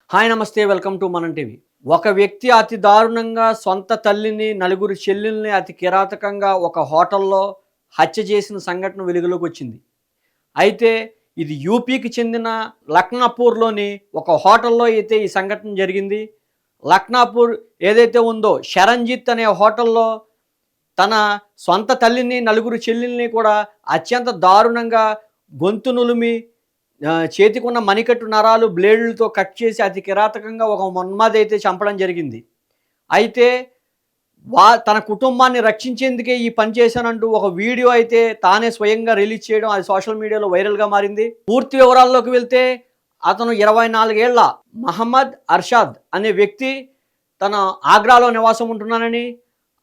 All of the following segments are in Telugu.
హాయ్ నమస్తే వెల్కమ్ టు మనం టీవీ. ఒక వ్యక్తి అతి దారుణంగా సొంత తల్లిని, నలుగురు చెల్లెల్ని అతి కిరాతకంగా ఒక హోటల్లో హత్య చేసిన సంఘటన వెలుగులోకి వచ్చింది. అయితే ఇది యూపీకి చెందిన లక్నాపూర్‌లోని ఒక హోటల్లో అయితే ఈ సంఘటన జరిగింది. లక్నాపూర్ ఏదైతే ఉందో శరణ్‌జిత్ అనే హోటల్లో తన సొంత తల్లిని, నలుగురు చెల్లెల్ని కూడా అత్యంత దారుణంగా గొంతు నులిమి చేతికున్న మణికట్టు నరాలు బ్లేడులతో కట్ చేసి అతి కిరాతకంగా ఒక ఉన్మాదైతే చంపడం జరిగింది. అయితే తన కుటుంబాన్ని రక్షించేందుకే ఈ పని చేశానంటూ ఒక వీడియో అయితే తానే స్వయంగా రిలీజ్ చేయడం అది సోషల్ మీడియాలో వైరల్‌గా మారింది. పూర్తి వివరాల్లోకి వెళ్తే అతను 24 ఏళ్ల మహమ్మద్ అర్షాద్ అనే వ్యక్తి తన ఆగ్రాలో నివాసం ఉంటున్నానని,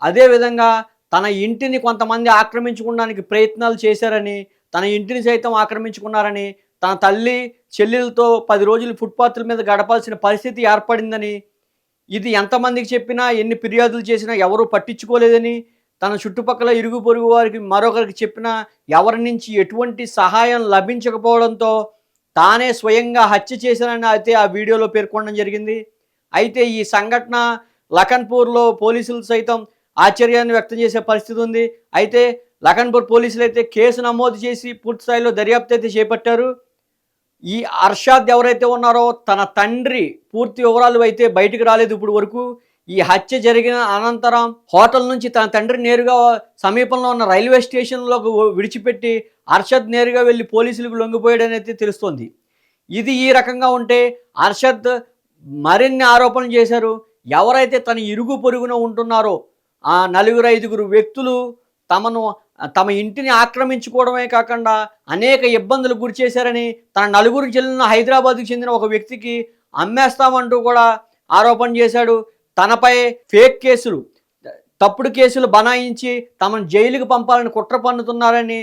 అదేవిధంగా తన ఇంటిని కొంతమంది ఆక్రమించుకోవడానికి ప్రయత్నాలు చేశారని, తన ఇంటిని సైతం ఆక్రమించుకున్నారని, తన తల్లి, చెల్లెలతో 10 రోజులు ఫుట్‌పాత్‌ల మీద గడపాల్సిన పరిస్థితి ఏర్పడిందని, ఇది ఎంతమందికి చెప్పినా, ఎన్ని ఫిర్యాదులు చేసినా ఎవరు పట్టించుకోలేదని, తన చుట్టుపక్కల ఇరుగు పొరుగు వారికి మరొకరికి చెప్పినా ఎవరి నుంచి ఎటువంటి సహాయం లభించకపోవడంతో తానే స్వయంగా హత్య చేశానని అయితే ఆ వీడియోలో పేర్కొనడం జరిగింది. అయితే ఈ సంఘటన లఖన్పూర్‌లో పోలీసులు సైతం ఆశ్చర్యాన్ని వ్యక్తం చేసే పరిస్థితి ఉంది. అయితే లఖన్పూర్ పోలీసులు అయితే కేసు నమోదు చేసి పూర్తి స్థాయిలో దర్యాప్తు అయితే చేపట్టారు. ఈ అర్షాద్ ఎవరైతే ఉన్నారో తన తండ్రి పూర్తి వివరాలు అయితే బయటికి రాలేదు ఇప్పుడు వరకు. ఈ హత్య జరిగిన అనంతరం హోటల్ నుంచి తన తండ్రి నేరుగా సమీపంలో ఉన్న రైల్వే స్టేషన్లోకి విడిచిపెట్టి అర్షద్ నేరుగా వెళ్ళి పోలీసులకు లొంగిపోయాడని అయితే తెలుస్తోంది. ఇది ఈ రకంగా ఉంటే అర్షద్ మరిన్ని ఆరోపణలు చేశారు. ఎవరైతే తన ఇరుగు పొరుగున ఉంటున్నారో ఆ నలుగురు ఐదుగురు వ్యక్తులు తమ ఇంటిని ఆక్రమించుకోవడమే కాకుండా అనేక ఇబ్బందులు గురి చేశారని, తన నలుగురు చెల్లెలను హైదరాబాద్‌కు చెందిన ఒక వ్యక్తికి అమ్మేస్తామంటూ కూడా ఆరోపణ చేశాడు. తనపై ఫేక్ కేసులు, తప్పుడు కేసులు బనాయించి తమను జైలుకు పంపాలని కుట్ర పన్నుతున్నారని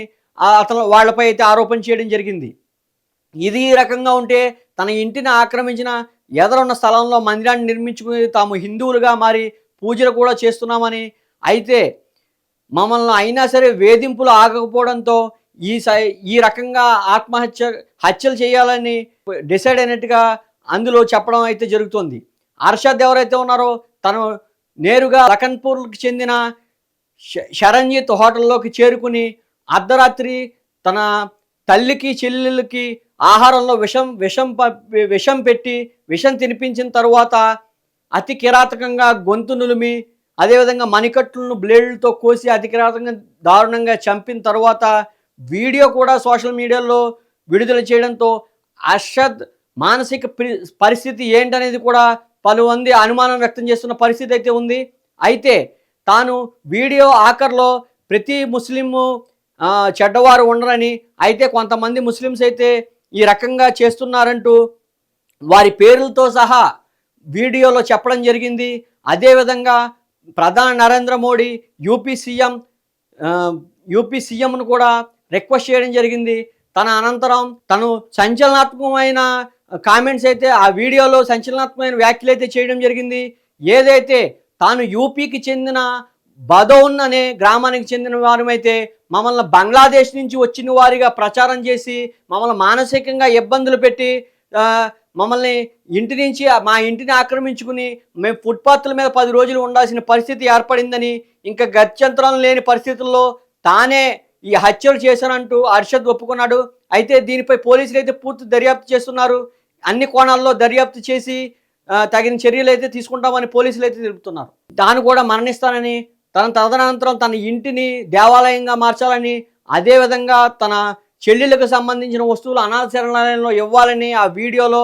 అతను వాళ్ళపై అయితే ఆరోపణ చేయడం జరిగింది. ఇది ఈ రకంగా ఉంటే తన ఇంటిని ఆక్రమించిన ఎదరున్న స్థలంలో మందిరాన్ని నిర్మించుకుని తాము హిందువులుగా మారి పూజలు కూడా చేస్తున్నామని, అయితే మమ్మల్ని అయినా సరే వేధింపులు ఆగకపోవడంతో ఈ రకంగా హత్యలు చేయాలని డిసైడ్ అయినట్టుగా అందులో చెప్పడం అయితే జరుగుతుంది. అర్షద్ ఎవరైతే ఉన్నారో తను నేరుగా లఖన్పూర్కి చెందిన శరణ్జిత్ హోటల్లోకి చేరుకుని అర్ధరాత్రి తన తల్లికి చెల్లెళ్ళకి ఆహారంలో విషం పెట్టి విషం తినిపించిన తరువాత అతి కిరాతకంగా గొంతు నులిమి, అదేవిధంగా మణికట్టులను బ్లేడ్లతో కోసి అతి కిరాతకంగా దారుణంగా చంపిన తర్వాత వీడియో కూడా సోషల్ మీడియాలో విడుదల చేయడంతో అర్షద్ మానసిక పరిస్థితి ఏంటనేది కూడా పలుమంది అనుమానం వ్యక్తం చేస్తున్న పరిస్థితి అయితే ఉంది. అయితే తాను వీడియో ఆఖరిలో ప్రతి ముస్లిము చెడ్డవారు ఉండరని, అయితే కొంతమంది ముస్లిమ్స్ అయితే ఈ రకంగా చేస్తున్నారంటూ వారి పేర్లతో సహా వీడియోలో చెప్పడం జరిగింది. అదేవిధంగా ప్రధాని నరేంద్ర మోడీ యూపీ సీఎంను కూడా రిక్వెస్ట్ చేయడం జరిగింది. తన అనంతరం తను సంచలనాత్మకమైన కామెంట్స్ అయితే ఆ వీడియోలో సంచలనాత్మకమైన వ్యాఖ్యలు అయితే చేయడం జరిగింది. ఏదైతే తాను యూపీకి చెందిన బదౌన్ అనే గ్రామానికి చెందిన వారమైతే మమ్మల్ని బంగ్లాదేశ్ నుంచి వచ్చిన వారిగా ప్రచారం చేసి మమ్మల్ని మానసికంగా ఇబ్బందులు పెట్టి మమ్మల్ని మా ఇంటిని ఆక్రమించుకుని మేము ఫుట్‌పాత్‌ల మీద 10 రోజులు ఉండాల్సిన పరిస్థితి ఏర్పడిందని, ఇంకా గత్యంతరం లేని పరిస్థితుల్లో తానే ఈ హత్యలు చేశానంటూ అర్షద్ ఒప్పుకున్నాడు. అయితే దీనిపై పోలీసులు అయితే పూర్తి దర్యాప్తు చేస్తున్నారు. అన్ని కోణాల్లో దర్యాప్తు చేసి తగిన చర్యలు అయితే తీసుకుంటామని పోలీసులు అయితే తెలుపుతున్నారు. తాను కూడా మరణిస్తానని, తదనంతరం తన ఇంటిని దేవాలయంగా మార్చాలని, అదేవిధంగా తన చెల్లెళ్ళకు సంబంధించిన వస్తువులు అనాథ శరణాలయంలో ఇవ్వాలని ఆ వీడియోలో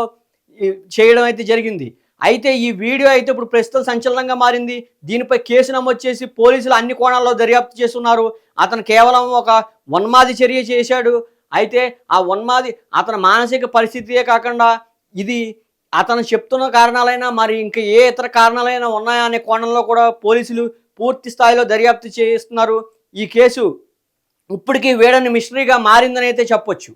చేయడం అయితే జరిగింది. అయితే ఈ వీడియో అయితే ఇప్పుడు ప్రస్తుతం సంచలనంగా మారింది. దీనిపై కేసు నమోదు చేసి పోలీసులు అన్ని కోణాల్లో దర్యాప్తు చేస్తున్నారు. అతను కేవలం ఒక ఉన్మాది చర్య చేశాడు. అయితే ఆ ఉన్మాది అతని మానసిక పరిస్థితియే కాకుండా ఇది అతను చెప్తున్న కారణాలైనా మరి ఇంకా ఏ ఇతర కారణాలైనా ఉన్నాయా అనే కోణంలో కూడా పోలీసులు పూర్తి స్థాయిలో దర్యాప్తు చేస్తున్నారు. ఈ కేసు ఇప్పటికీ వీడని మిస్టరీగా మారిందని అయితే చెప్పొచ్చు.